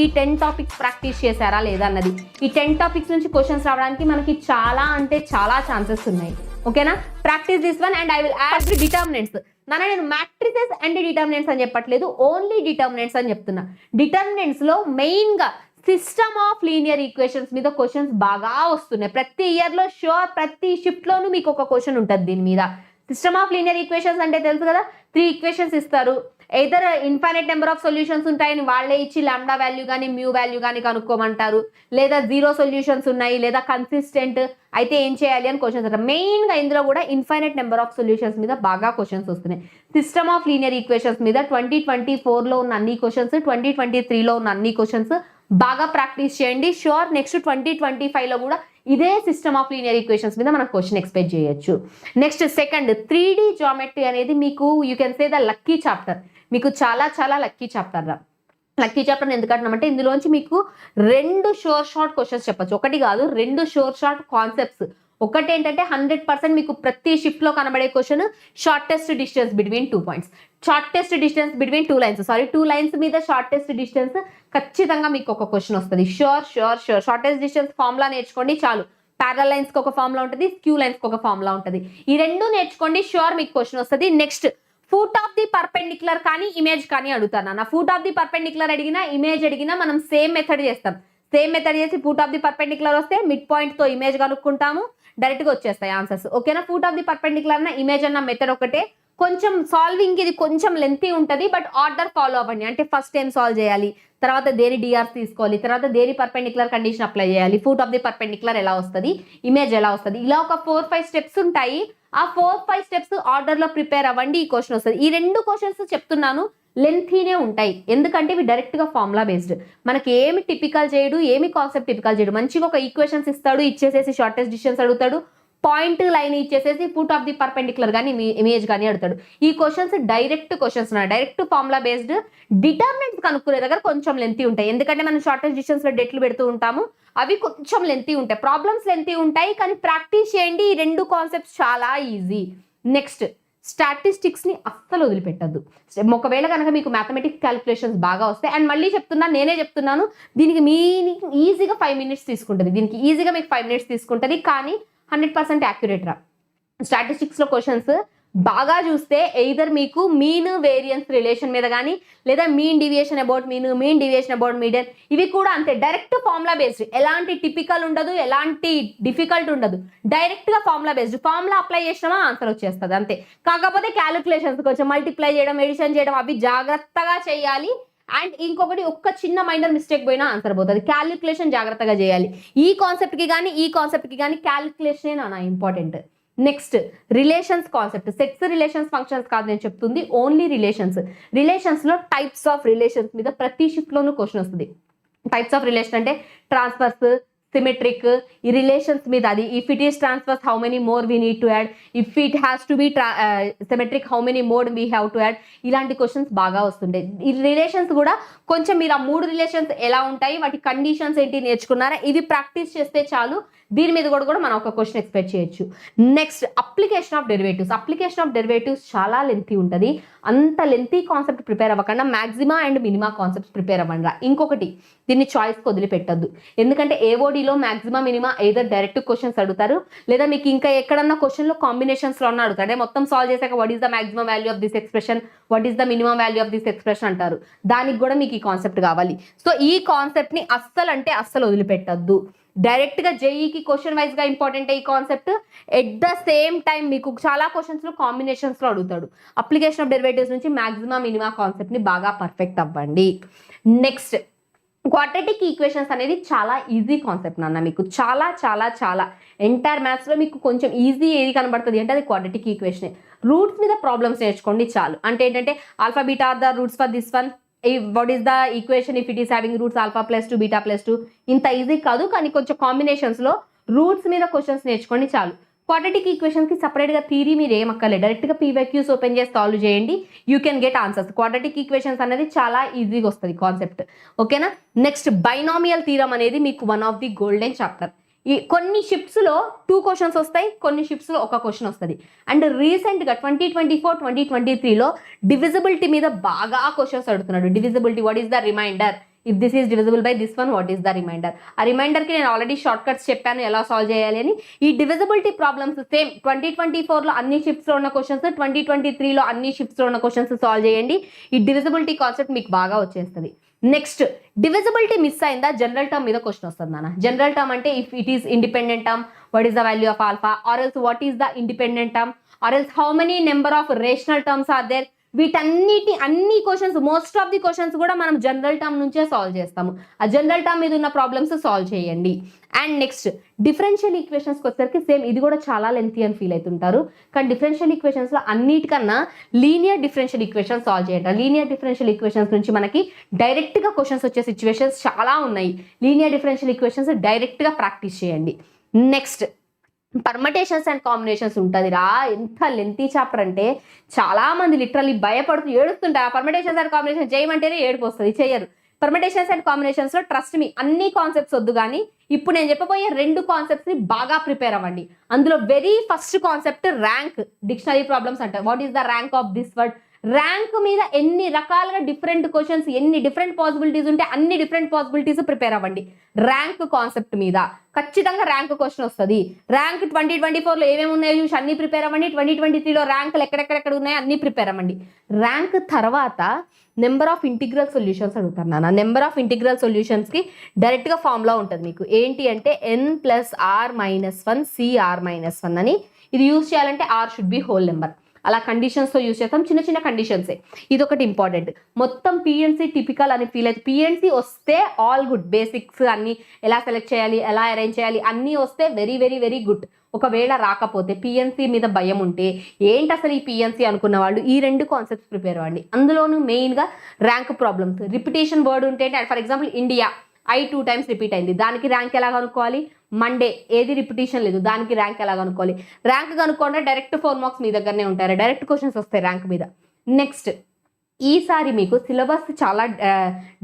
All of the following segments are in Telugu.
ఈ 10 టాపిక్స్ ప్రాక్టీస్ చేశారా లేదా అన్నది. ఈ 10 టాపిక్స్ నుంచి క్వశ్చన్స్ రావడానికి మనకి చాలా అంటే చాలా ఛాన్సెస్ ఉన్నాయి. ఓకేనా, practice this one and I will add the determinants. నేను మ్యాట్రిసెస్ అండ్ డిటర్మినెంట్స్ అని చెప్పట్లేదు, ఓన్లీ డిటర్మినెంట్స్ అని చెప్తున్నా. డిటర్మినెంట్స్ లో మెయిన్ గా సిస్టమ్ ఆఫ్ లీనియర్ ఈక్వేషన్స్ మీద క్వశ్చన్స్ బాగా వస్తున్నాయి. ప్రతి ఇయర్ లో షూర్ ప్రతి షిఫ్ట్ లోనూ మీకు ఒక క్వశ్చన్ ఉంటుంది దీని మీద. సిస్టమ్ ఆఫ్ లీనియర్ ఈక్వేషన్స్ అంటే తెలుసు కదా, 3 ఈక్వేషన్స్ ఇస్తారు. Either infinite number of solutions ఉంటాయని వాళ్ళే ఇచ్చి లాంబ్డా వాల్యూ కానీ మ్యూ వాల్యూ కానీ కనుక్కోమంటారు, లేదా 0 సొల్యూషన్స్ ఉన్నాయి, లేదా కన్సిస్టెంట్ అయితే ఏం చేయాలి అని క్వశ్చన్స్ అంటారు. మెయిన్ గా ఇందులో కూడా ఇన్ఫైనైట్ నెంబర్ ఆఫ్ సొల్యూషన్స్ మీద బాగా క్వశ్చన్స్ వస్తున్నాయి. సిస్టమ్ ఆఫ్ లీనియర్ ఈక్వేషన్స్ మీద 2024 లో ఉన్న అన్ని క్వశ్చన్స్, 2023 లో ఉన్న అన్ని క్వశ్చన్స్ బాగా ప్రాక్టీస్ చేయండి. షూర్ నెక్స్ట్ 2025 లో కూడా ఇదే సిస్టమ్ ఆఫ్ లీనియర్ ఈక్వేషన్స్ మీద మనం క్వశ్చన్ ఎక్స్పెక్ట్ చేయొచ్చు. నెక్స్ట్ సెకండ్ 3D జామెట్రీ అనేది మీకు you can say the lucky chapter. మీకు చాలా చాలా లక్కీ చాప్టర్ రా. లక్కీ చాప్టర్ ఎందుకంటున్నామంటే ఇందులోంచి మీకు 2 షోర్ షార్ట్ క్వశ్చన్స్ చెప్పచ్చు, ఒకటి కాదు 2 షోర్ షార్ట్ కాన్సెప్ట్స్. ఒకటి ఏంటంటే 100% మీకు ప్రతి షిఫ్ట్ లో కనబడే question shortest distance between 2 points, shortest distance between 2 lines, 2 lines మీద షార్టెస్ట్ డిస్టెన్స్ ఖచ్చితంగా మీకు ఒక క్వశ్చన్ వస్తుంది. Sure sure sure shortest distance formula నేర్చుకోండి చాలు. ప్యారలల్ లైన్స్ కి ఒక ఫార్ములా ఉంటుంది, స్క్యూ లైన్స్ కి ఒక ఫార్ములా ఉంటుంది. ఈ 2 నేర్చుకోండి, షూర్ మీకు క్వశ్చన్ వస్తుంది. Next foot of the perpendicular కానీ ఇమేజ్ కానీ అడుగుతాను. నా ఫూట్ ఆఫ్ ది పర్పెండిక్యులర్ అడిగినా ఇమేజ్ అడిగినా మనం సేమ్ మెథడ్ చేస్తాం. సేమ్ మెథడ్ చేసి ఫూట్ ఆఫ్ ది పర్పెండిక్యులర్ వస్తే మిడ్ పాయింట్ తో ఇమేజ్ కనుక్కుంటాము, డైరెక్ట్ గా వచ్చేస్తాయి ఆన్సర్స్. ఓకేనా, ఫూట్ ఆఫ్ ది పర్పెండిక్యులర్ అన్న ఇమేజ్ అన్న మెథడ్ ఒకటే. కొంచెం సాల్వింగ్ ఇది కొంచెం లెంతీ ఉంటుంది, బట్ ఆర్డర్ ఫాలో అవ్వండి. అంటే ఫస్ట్ ఏం సాల్వ్ చేయాలి, తర్వాత దేని డిఆర్ తీసుకోవాలి, తర్వాత దేని పర్పెండిక్యులర్ కండిషన్ అప్లై చేయాలి, ఫూట్ ఆఫ్ ది పర్పెండిక్యులర్ ఎలా వస్తుంది, ఇమేజ్ ఎలా వస్తుంది, ఇలా ఒక 4-5 స్టెప్స్ ఉంటాయి. ఆ 4-5 స్టెప్స్ ఆర్డర్ లో ప్రిపేర్ అవ్వండి, ఈ క్వశ్చన్ వస్తుంది. ఈ 2 క్వశ్చన్స్ చెప్తున్నాను లెంతీనే ఉంటాయి, ఎందుకంటే ఇవి డైరెక్ట్ గా ఫార్ములా బేస్డ్. మనకి ఏమి టిపికల్ చేయడు, ఏమి కాన్సెప్ట్ టిపికల్ చేయడు. మంచిగా ఒక ఈక్వేషన్స్ ఇస్తాడు, ఇచ్చేసేసి షార్టెస్ట్ డిస్టెన్స్ అడుగుతాడు, పాయింట్ లైన్ ఇచ్చేసేసి ఫుట్ ఆఫ్ ది పర్పెండిక్యులర్ కానీ ఇమేజ్ కానీ అడుగుతాడు. ఈ questions direct questions, direct formula based. Determinants కనుక్కునే దగ్గర కొంచెం లెంతీ ఉంటాయి, ఎందుకంటే మనం షార్టెస్ట్ డిస్టెన్స్ లో డెట్లు పెడుతూ ఉంటాము, అవి కొంచెం లెంతీ ఉంటాయి, ప్రాబ్లమ్స్ లెంతీ ఉంటాయి. కానీ ప్రాక్టీస్ చేయండి, ఈ 2 కాన్సెప్ట్స్ చాలా ఈజీ. నెక్స్ట్ స్టాటిస్టిక్స్ ని అస్సలు వదిలిపెట్టద్దు. ఒకవేళ కనుక మీకు మ్యాథమెటిక్స్ క్యాలిక్యులేషన్స్ బాగా వస్తాయి, అండ్ మళ్ళీ చెప్తున్నాను, నేనే చెప్తున్నాను, దీనికి ఈజీగా 5 మినిట్స్ తీసుకుంటుంది, దీనికి ఈజీగా మీకు 5 మినిట్స్ తీసుకుంటుంది, కానీ 100% యాక్యురేట్ రా. స్టాటిస్టిక్స్ లో క్వశ్చన్స్ బాగా చూస్తే ఎయిదర్ మీకు మీన్ వేరియన్స్ రిలేషన్ మీద కానీ, లేదా mean deviation about mean deviation about median, ఇవి కూడా అంతే డైరెక్ట్ ఫార్ములా బేస్డ్. ఎలాంటి టిపికల్ ఉండదు, ఎలాంటి డిఫికల్ట్ ఉండదు, డైరెక్ట్ గా ఫార్ములా బేస్డ్. ఫార్ములా అప్లై చేసినామా ఆన్సర్ వచ్చేస్తుంది అంతే. కాకపోతే క్యాలిక్యులేషన్స్ కొంచెం మల్టిప్లై చేయడం, ఎడిషన్ చేయడం అవి జాగ్రత్తగా చేయాలి. అండ్ ఇంకొకటి ఒక్క చిన్న మైనర్ మిస్టేక్ పోయినా ఆన్సర్ పోతుంది. క్యాలిక్యులేషన్ జాగ్రత్తగా చేయాలి. ఈ కాన్సెప్ట్ కి కానీ క్యాలిక్యులేషన్ నా important. Next relations concept. Sets relations functions కాదు నేను చెప్తుంది, ఓన్లీ రిలేషన్స్. రిలేషన్స్ లో టైప్స్ ఆఫ్ రిలేషన్స్ మీద ప్రతి షిఫ్ట్ లోనూ క్వశ్చన్ వస్తుంది. టైప్స్ ఆఫ్ రిలేషన్ అంటే ట్రాన్స్ఫర్స్, సిమెట్రిక్, ఈ రిలేషన్స్ మీద అది if it is transfers how many more we need to add, if it has to be symmetric how many more we have to add, ఇలాంటి క్వశ్చన్స్ బాగా వస్తుంటాయి. ఈ రిలేషన్స్ కూడా కొంచెం మీరు ఆ 3 రిలేషన్స్ ఎలా ఉంటాయి, వాటి కండిషన్స్ ఏంటి నేర్చుకున్నారా, ఇది ప్రాక్టీస్ చేస్తే చాలు. దీని మీద కూడా మనం ఒక క్వశ్చన్ ఎక్స్పెక్ట్ చేయొచ్చు. Next application of derivatives. Application of derivatives చాలా లెంతీ ఉంటుంది, అంత లెంతీ కాన్సెప్ట్ ప్రిపేర్ అవ్వకుండా maxima and minima concepts prepare అవ్వండి. ఇంకొకటి దీన్ని చాయిస్కి వదిలిపెట్టద్దు, ఎందుకంటే ఏఓడిలో maxima minima either direct questions అడుగుతారు, లేదా మీకు ఇంకా ఎక్కడన్నా క్వశ్చన్లో కాంబినేషన్స్ లో అడుగుతారు. అంటే మొత్తం సాల్వ్ చేశాక what is the maximum value of this expression, what is the minimum value of this expression అంటారు. దానికి కూడా మీకు ఈ కాన్సెప్ట్ కావాలి. సో ఈ కాన్సెప్ట్ ని అస్సలు వదిలిపెట్టద్దు. డైరెక్ట్ గా జేఈకి క్వశ్చన్ వైజ్ గా ఇంపార్టెంట్ ఈ concept. At the same time మీకు చాలా క్వశ్చన్స్ లో కాంబినేషన్స్ లో అడుగుతాడు. అప్లికేషన్ ఆఫ్ డెరివేటివ్స్ నుంచి మాక్సిమా మినిమా కాన్సెప్ట్ ని బాగా పర్ఫెక్ట్ అవ్వండి. నెక్స్ట్ క్వాడ్రాటిక్ ఈక్వేషన్స్ అనేది చాలా ఈజీ కాన్సెప్ట్ నాన్న. మీకు చాలా చాలా చాలా ఎంటైర్ మ్యాథ్స్ లో మీకు కొంచెం ఈజీ ఏది కనబడుతుంది అంటే అది క్వాడ్రాటిక్ ఈక్వేషన్. రూట్స్ మీద ప్రాబ్లమ్స్ నేర్చుకోండి చాలు. అంటే ఏంటంటే alpha beta are the roots for this one, what is the equation if it is having roots alpha +2 beta +2. ఇంత ఈజీ కాదు, కానీ కొంచెం కాంబినేషన్స్ లో రూట్స్ మీద క్వశ్చన్స్ నేర్చుకోండి చాలు. క్వాడ్రాటిక్ ఈక్వేషన్స్ కి సపరేట్ గా థియరీ మీరు ఏం అక్కర్లేదు, డైరెక్ట్ గా పీవైక్యూస్ ఓపెన్ చేసి సాల్వ్ చేయండి, you can get answers. Quadratic equations అనేది చాలా ఈజీగా వస్తుంది కాన్సెప్ట్. ఓకేనా. నెక్స్ట్ బైనామియల్ థీరం అనేది మీకు one of the golden chapter. ఈ కొన్ని షిఫ్ట్స్ లో 2 క్వశ్చన్స్ వస్తాయి, కొన్ని షిఫ్ట్స్ లో 1 క్వశ్చన్ వస్తుంది. అండ్ రీసెంట్ గా 2024-2023 లో డివిజిబిలిటీ మీద బాగా క్వశ్చన్స్ అడుగుతున్నాడు. Divisibility, what is the remainder, if this is divisible by this one what is the remainder. ఆ రిమైండర్కి నేను ఆల్రెడీ షార్ట్ కట్స్ చెప్పాను ఎలా సాల్వ్ చేయాలి అని. ఈ డివిజిబిలిటీ ప్రాబ్లమ్స్ సేమ్ 2024లో అన్ని షిఫ్ట్స్లో ఉన్న క్వశ్చన్స్, 2023లో అన్ని షిఫ్ట్స్లో ఉన్న క్వశ్చన్స్ సాల్వ్ చేయండి. ఈ డివిజిబిలిటీ కాన్సెప్ట్ మీకు బాగా వచ్చేస్తుంది. నెక్స్ట్, డివిజిబిలిటీ మిస్ అయిందా, జనరల్ టర్మ్ మీద క్వశ్చన్ వస్తుంది నాన్న. జనరల్ టర్మ్ అంటే if it is independent term what is the value of alpha, or else what is the independent term, or else how many number of rational terms are there. అన్ని questions, most of the questions కూడా మనం జనరల్ టర్మ్ నుంచే సాల్వ్ చేస్తాము. ఆ జనరల్ టర్మ్ మీద ఉన్న ప్రాబ్లమ్స్ సాల్వ్ చేయండి. అండ్ నెక్స్ట్, డిఫరెన్షియల్ ఈక్వేషన్స్కి వచ్చేసరికి సేమ్ ఇది కూడా చాలా లెంతీ అని ఫీల్ అవుతుంటారు. కానీ డిఫరెన్షియల్ ఈక్వేషన్స్లో అన్నిటికన్నా లీనియర్ డిఫరెన్షియల్ ఈక్వేషన్ సాల్వ్ చేయండి. లీనియర్ డిఫరెన్షియల్ ఈక్వేషన్స్ నుంచి మనకి డైరెక్ట్గా క్వశ్చన్స్ వచ్చే సిచ్యువేషన్స్ చాలా ఉన్నాయి. లీనియర్ డిఫరెన్షియల్ ఈక్వేషన్స్ డైరెక్ట్గా ప్రాక్టీస్ చేయండి. నెక్స్ట్, పర్మటేషన్స్ అండ్ కాంబినేషన్స్ ఉంటుంది రా. ఎంత లెంతీ చాప్టర్ అంటే చాలా మంది లిటరల్లీ భయపడుతూ ఏడుస్తుంటారు. ఆ పర్మటేషన్స్ అండ్ కాంబినేషన్ చేయమంటేనే ఏడుపు వస్తుంది, చేయరు. పర్మటేషన్స్ అండ్ కాంబినేషన్స్ లో ట్రస్ట్ మీ అన్ని కాన్సెప్ట్స్ వద్దు, కానీ ఇప్పుడు నేను చెప్పబోయే 2 కాన్సెప్ట్స్ ని బాగా ప్రిపేర్ అవ్వండి. అందులో very first concept rank. Dictionary problems అంటే what is the rank of this word. Rank మీద ఎన్ని రకాలుగా డిఫరెంట్ క్వశ్చన్స్, ఎన్ని డిఫరెంట్ పాసిబిలిటీస్ ఉంటే అన్ని డిఫరెంట్ పాసిబిలిటీస్ ప్రిపేర్ అవ్వండి. ర్యాంక్ కాన్సెప్ట్ మీద ఖచ్చితంగా ర్యాంక్ క్వశ్చన్ వస్తుంది. ర్యాంక్ 2024లో ఏమేమి ఉన్నాయో చూసి అన్ని ప్రిపేర్ అవ్వండి. 2023లో ర్యాంకులు ఎక్కడెక్కడ ఉన్నాయో అన్ని ప్రిపేర్ అవ్వండి. ర్యాంక్ తర్వాత నెంబర్ ఆఫ్ ఇంటిగ్రల్ సొల్యూషన్స్ అడుగుతాను నాన్న. నెంబర్ ఆఫ్ ఇంటిగ్రల్ సొల్యూషన్స్కి డైరెక్ట్గా ఫార్ములా ఉంటుంది మీకు. ఏంటి అంటే n+r-1 cr-1 అని. ఇది యూజ్ చేయాలంటే r should be whole number. అలా కండిషన్స్తో యూజ్ చేస్తాం, చిన్న చిన్న కండిషన్సే. ఇది ఒకటి ఇంపార్టెంట్. మొత్తం పిఎన్సీ టిపికల్ అని ఫీల్ అయితే, పిఎన్సీ వస్తే ఆల్ గుడ్. బేసిక్స్ అన్ని ఎలా సెలెక్ట్ చేయాలి, ఎలా అరేంజ్ చేయాలి అన్నీ వస్తే వెరీ వెరీ వెరీ గుడ్. ఒకవేళ రాకపోతే, పిఎన్సీ మీద భయం ఉంటే, ఏంటి అసలు ఈ పిఎన్సీ అనుకున్న వాళ్ళు ఈ 2 కాన్సెప్ట్స్ ప్రిపేర్ అవ్వండి. అందులోనూ మెయిన్గా ర్యాంక్ ప్రాబ్లమ్స్. రిపిటేషన్ వర్డ్ ఉంటే, for example India I 2 times repeat అయింది, దానికి ర్యాంక్ ఎలా కనుక్కోవాలి. మండే ఏది రిపిటేషన్ లేదు, దానికి ర్యాంక్ ఎలా కనుక్కోవాలి. ర్యాంక్ కనుక్కోండి, డైరెక్ట్ 4 మార్క్స్ మీ దగ్గరనే ఉంటారు, డైరెక్ట్ క్వశ్చన్స్ వస్తాయి ర్యాంక్ మీద. నెక్స్ట్, ఈసారి మీకు సిలబస్ చాలా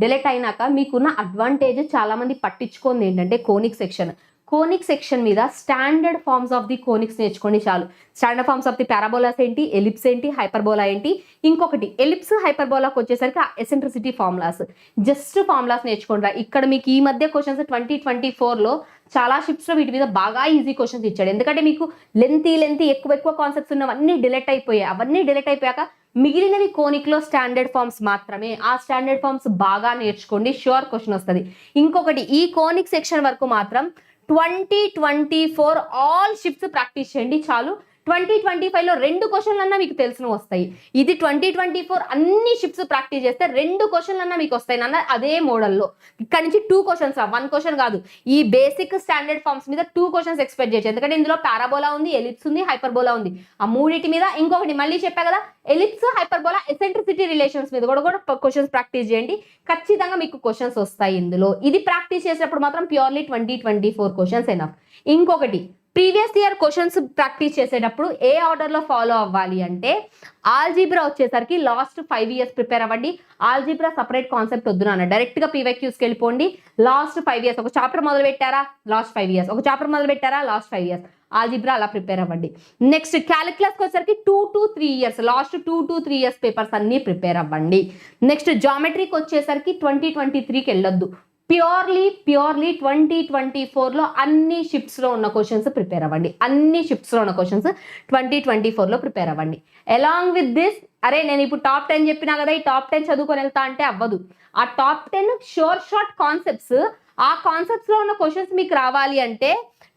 డిలీట్ అయినాక మీకున్న అడ్వాంటేజ్ చాలా మంది పట్టించుకుంది ఏంటంటే కోనిక్ సెక్షన్. కోనిక్ సెక్షన్ మీద స్టాండర్డ్ ఫార్మ్స్ ఆఫ్ ది కోనిక్స్ నేర్చుకోండి చాలు. Standard forms of the parabolas ఏంటి, ఎలిప్స్ ఏంటి, హైపర్బోలా ఏంటి. ఇంకొకటి ఎలిప్స్ హైపర్బోలాకి వచ్చేసరికి ఎసెంట్రిసిటీ ఫార్ములాస్. జస్ట్ ఫార్ములాస్ నేర్చుకోండి. ఇక్కడ మీకు ఈ మధ్య క్వశ్చన్స్ 2024లో చాలా షిఫ్ట్స్లో వీటి మీద బాగా ఈజీ క్వశ్చన్స్ ఇచ్చాడు. ఎందుకంటే మీకు లెంతీ ఎక్కువ కాన్సెప్ట్స్ ఉన్నవన్నీ డిలీట్ అయిపోయాయి. అవన్నీ డిలీట్ అయిపోయాక మిగిలినవి కోనిక్లో స్టాండర్డ్ ఫార్మ్స్ మాత్రమే. ఆ స్టాండర్డ్ ఫార్మ్స్ బాగా నేర్చుకోండి, ష్యూర్ క్వశ్చన్ వస్తుంది. ఇంకొకటి, ఈ కోనిక్ సెక్షన్ వరకు మాత్రం 2024 ఆల్ షిఫ్ట్స్ ప్రాక్టీస్ చేయండి చాలు. 2025లో 2 క్వశ్చన్లు అన్నా మీకు తెలిసిన వస్తాయి. ఇది 2024 అన్ని షిఫ్ట్స్ ప్రాక్టీస్ చేస్తే 2 క్వశ్చన్లు అన్నా మీకు వస్తాయి నాన్న. అదే మోడల్లో ఇక్కడ నుంచి 2 క్వశ్చన్స్, 1 క్వశ్చన్ కాదు. ఈ బేసిక్ స్టాండర్డ్ ఫార్మ్స్ మీద 2 క్వశ్చన్స్ ఎక్స్పెక్ట్ చేయొచ్చు. ఎందుకంటే ఇందులో పారాబోలా ఉంది, ఎలిప్స్ ఉంది, హైపర్బోలా ఉంది. ఆ మూడింటి మీద ఇంకొకటి మళ్ళీ చెప్పా కదా, ఎలిప్స్, హైపర్బోలా, ఎసెంట్రిసిటీ రిలేషన్స్ మీద కూడా క్వశ్చన్స్ ప్రాక్టీస్ చేయండి. ఖచ్చితంగా మీకు క్వశ్చన్స్ వస్తాయి ఇందులో. ఇది ప్రాక్టీస్ చేసేటప్పుడు మాత్రం ప్యూర్లీ 2024 క్వశ్చన్స్ ఎనఫ్. ఇంకొకటి, ప్రీవియస్ ఇయర్ క్వశ్చన్స్ ప్రాక్టీస్ చేసేటప్పుడు ఏ ఆర్డర్లో ఫాలో అవ్వాలి అంటే, ఆల్జీబ్రా వచ్చేసరికి లాస్ట్ 5 years ప్రిపేర్ అవ్వండి. ఆల్జీబ్రా సపరేట్ కాన్సెప్ట్ వద్దు నాన్న, డైరెక్ట్గా PYQస్కి వెళ్ళిపోండి. లాస్ట్ 5 years ఒక చాప్టర్ మొదలు పెట్టారా, లాస్ట్ 5 years, ఒక చాప్టర్ మొదలు పెట్టారా, లాస్ట్ 5 years. ఆల్జీబ్రా అలా ప్రిపేర్ అవ్వండి. నెక్స్ట్, క్యాలిక్యులస్కి వచ్చేసరికి 2 to 3 years, last 2 to 3 years papers అన్నీ ప్రిపేర్ అవ్వండి. నెక్స్ట్, జామెట్రీకి వచ్చేసరికి 2023కి వెళ్ళొద్దు. ప్యూర్లీ 2024లో అన్ని షిఫ్ట్స్లో ఉన్న క్వశ్చన్స్ ప్రిపేర్ అవ్వండి. అన్ని షిఫ్ట్స్లో ఉన్న క్వశ్చన్స్ 2024లో ప్రిపేర్ అవ్వండి. అలాంగ్ విత్ దిస్, అరే నేను ఇప్పుడు టాప్ 10 చెప్పినా కదా, ఈ టాప్ 10 చదువుకొని వెళ్తా అంటే అవ్వదు. ఆ టాప్ 10 షార్ట్ కాన్సెప్ట్స్, ఆ కాన్సెప్ట్స్లో ఉన్న క్వశ్చన్స్ మీకు రావాలి అంటే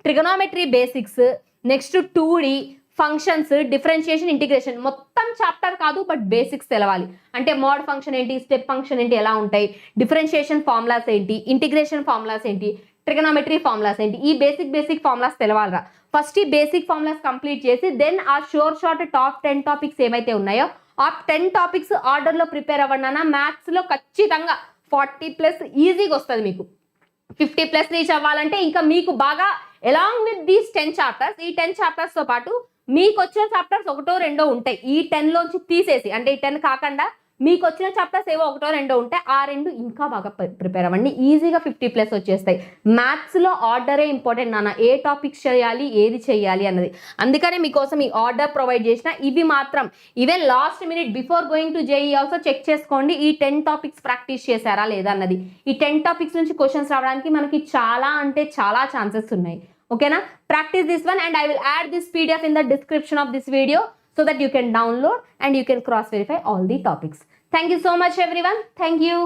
trigonometry basics, next 2D, functions, differentiation, integration, మొత్తం చాప్టర్ కాదు బట్ బేసిక్స్ తెలవాలి. అంటే మోడ్ ఫంక్షన్ ఏంటి, స్టెప్ ఫంక్షన్ ఏంటి, ఎలా ఉంటాయి, డిఫరెన్షియేషన్ ఫార్ములాస్ ఏంటి, ఇంటిగ్రేషన్ ఫార్ములాస్ ఏంటి, ట్రిగనోమెట్రీ ఫార్ములాస్ ఏంటి, ఈ బేసిక్ ఫార్ములాస్ తెలవాలరా. ఫస్ట్ ఈ బేసిక్ ఫార్ములాస్ కంప్లీట్ చేసి దెన్ ఆ షార్ట్ టాప్ 10 టాపిక్స్ ఏమైతే ఉన్నాయో ఆ 10 టాపిక్స్ ఆర్డర్లో ప్రిపేర్ అవ్వండి అన్న. మ్యాథ్స్లో ఖచ్చితంగా 40+ ఈజీగా వస్తుంది మీకు. 50+ రీచ్ అవ్వాలంటే ఇంకా మీకు బాగా అలాంగ్ విత్ దీస్ 10 చాప్టర్స్, ఈ 10 చాప్టర్స్తో పాటు మీకు వచ్చిన చాప్టర్స్ 1 or 2 ఉంటాయి. ఈ 10లోంచి తీసేసి, అంటే ఈ 10 కాకుండా మీకు వచ్చిన చాప్టర్స్ ఏవో ఒకటో రెండో ఉంటే ఆ రెండు ఇంకా బాగా ప్రిపేర్ అవ్వండి. ఈజీగా 50+ వచ్చేస్తాయి. మ్యాథ్స్లో ఆర్డరే ఇంపార్టెంట్ నాన్న, ఏ టాపిక్స్ చేయాలి ఏది చేయాలి అన్నది. అందుకనే మీకోసం ఈ ఆర్డర్ ప్రొవైడ్ చేసిన. ఇవి మాత్రం even last minute before going to JEE also check చేసుకోండి, ఈ 10 టాపిక్స్ ప్రాక్టీస్ చేశారా లేదా అన్నది. ఈ 10 టాపిక్స్ నుంచి క్వశ్చన్స్ రావడానికి మనకి చాలా అంటే చాలా ఛాన్సెస్ ఉన్నాయి. ఓకేనా? Practice this one and I will add this PDF in the description of this video so that you can download and you can cross verify all the topics. Thank you so much everyone. Thank you.